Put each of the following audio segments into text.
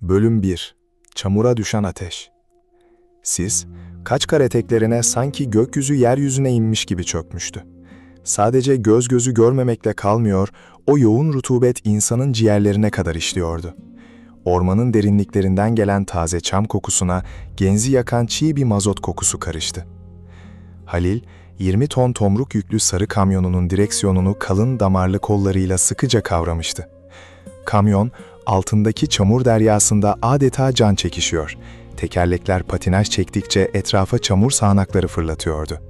Bölüm 1. Çamura düşen ateş. Sis, Kaçkar eteklerine sanki gökyüzü yeryüzüne inmiş gibi çökmüştü. Sadece göz gözü görmemekle kalmıyor, o yoğun rutubet insanın ciğerlerine kadar işliyordu. Ormanın derinliklerinden gelen taze çam kokusuna genzi yakan çiğ bir mazot kokusu karıştı. Halil, 20 ton tomruk yüklü sarı kamyonunun direksiyonunu kalın damarlı kollarıyla sıkıca kavramıştı. Kamyon, altındaki çamur deryasında adeta can çekişiyor. Tekerlekler patinaj çektikçe etrafa çamur sağanakları fırlatıyordu.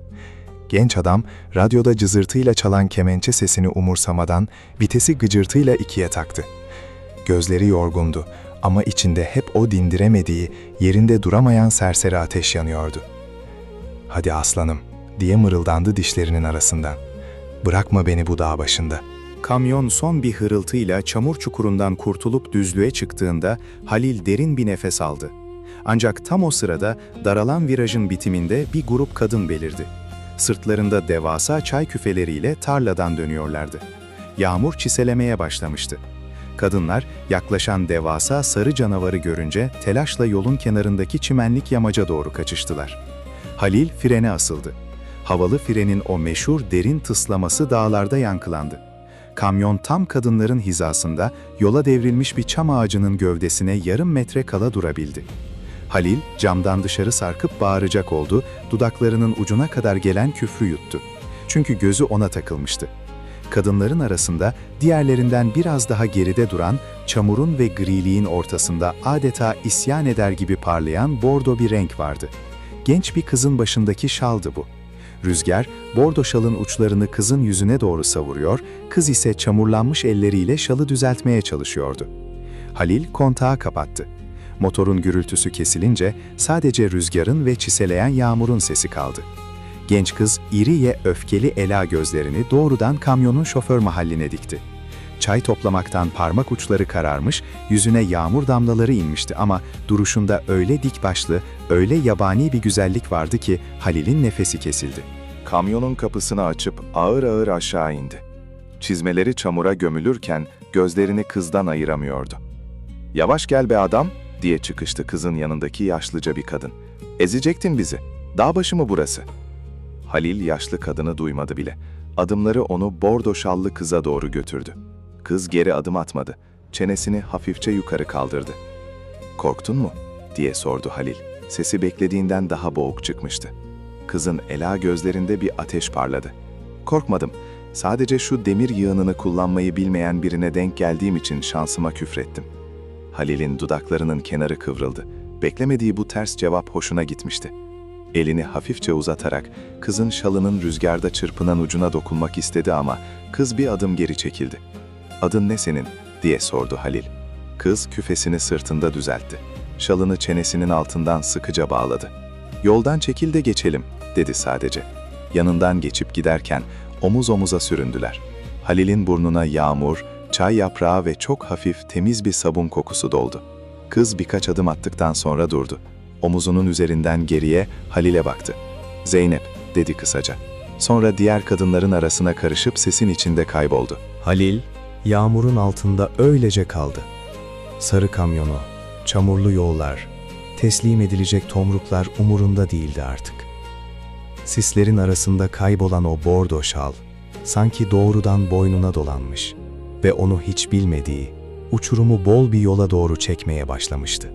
Genç adam, radyoda cızırtıyla çalan kemençe sesini umursamadan vitesi gıcırtıyla ikiye taktı. Gözleri yorgundu ama içinde hep o dindiremediği, yerinde duramayan serseri ateş yanıyordu. "Hadi aslanım," diye mırıldandı dişlerinin arasından. "Bırakma beni bu dağ başında." Kamyon son bir hırıltıyla çamur çukurundan kurtulup düzlüğe çıktığında Halil derin bir nefes aldı. Ancak tam o sırada daralan virajın bitiminde bir grup kadın belirdi. Sırtlarında devasa çay küfeleriyle tarladan dönüyorlardı. Yağmur çiselemeye başlamıştı. Kadınlar yaklaşan devasa sarı canavarı görünce telaşla yolun kenarındaki çimenlik yamaca doğru kaçıştılar. Halil frene asıldı. Havalı frenin o meşhur derin tıslaması dağlarda yankılandı. Kamyon tam kadınların hizasında yola devrilmiş bir çam ağacının gövdesine yarım metre kala durabildi. Halil camdan dışarı sarkıp bağıracak oldu, dudaklarının ucuna kadar gelen küfrü yuttu. Çünkü gözü ona takılmıştı. Kadınların arasında diğerlerinden biraz daha geride duran, çamurun ve griliğin ortasında adeta isyan eder gibi parlayan bordo bir renk vardı. Genç bir kızın başındaki şaldı bu. Rüzgar, bordo şalın uçlarını kızın yüzüne doğru savuruyor, kız ise çamurlanmış elleriyle şalı düzeltmeye çalışıyordu. Halil kontağı kapattı. Motorun gürültüsü kesilince sadece rüzgarın ve çiseleyen yağmurun sesi kaldı. Genç kız iriye öfkeli ela gözlerini doğrudan kamyonun şoför mahalline dikti. Çay toplamaktan parmak uçları kararmış, yüzüne yağmur damlaları inmişti ama duruşunda öyle dik başlı, öyle yabani bir güzellik vardı ki Halil'in nefesi kesildi. Kamyonun kapısını açıp ağır ağır aşağı indi. Çizmeleri çamura gömülürken gözlerini kızdan ayıramıyordu. "Yavaş gel be adam," diye çıkıştı kızın yanındaki yaşlıca bir kadın. "Ezecektin bizi. Dağ başı mı burası?" Halil yaşlı kadını duymadı bile. Adımları onu bordo şallı kıza doğru götürdü. Kız geri adım atmadı. Çenesini hafifçe yukarı kaldırdı. "Korktun mu?" diye sordu Halil. Sesi beklediğinden daha boğuk çıkmıştı. Kızın ela gözlerinde bir ateş parladı. "Korkmadım. Sadece şu demir yığınını kullanmayı bilmeyen birine denk geldiğim için şansıma küfrettim." Halil'in dudaklarının kenarı kıvrıldı. Beklemediği bu ters cevap hoşuna gitmişti. Elini hafifçe uzatarak kızın şalının rüzgarda çırpınan ucuna dokunmak istedi ama kız bir adım geri çekildi. "Adın ne senin?" diye sordu Halil. Kız küfesini sırtında düzeltti. Şalını çenesinin altından sıkıca bağladı. "Yoldan çekil de geçelim," dedi sadece. Yanından geçip giderken omuz omuza süründüler. Halil'in burnuna yağmur, çay yaprağı ve çok hafif temiz bir sabun kokusu doldu. Kız birkaç adım attıktan sonra durdu. Omuzunun üzerinden geriye Halil'e baktı. "Zeynep," dedi kısaca. Sonra diğer kadınların arasına karışıp sesin içinde kayboldu. Halil, yağmurun altında öylece kaldı. Sarı kamyonu, çamurlu yollar, teslim edilecek tomruklar umurunda değildi artık. Sislerin arasında kaybolan o bordo şal, sanki doğrudan boynuna dolanmış ve onu hiç bilmediği, uçurumu bol bir yola doğru çekmeye başlamıştı.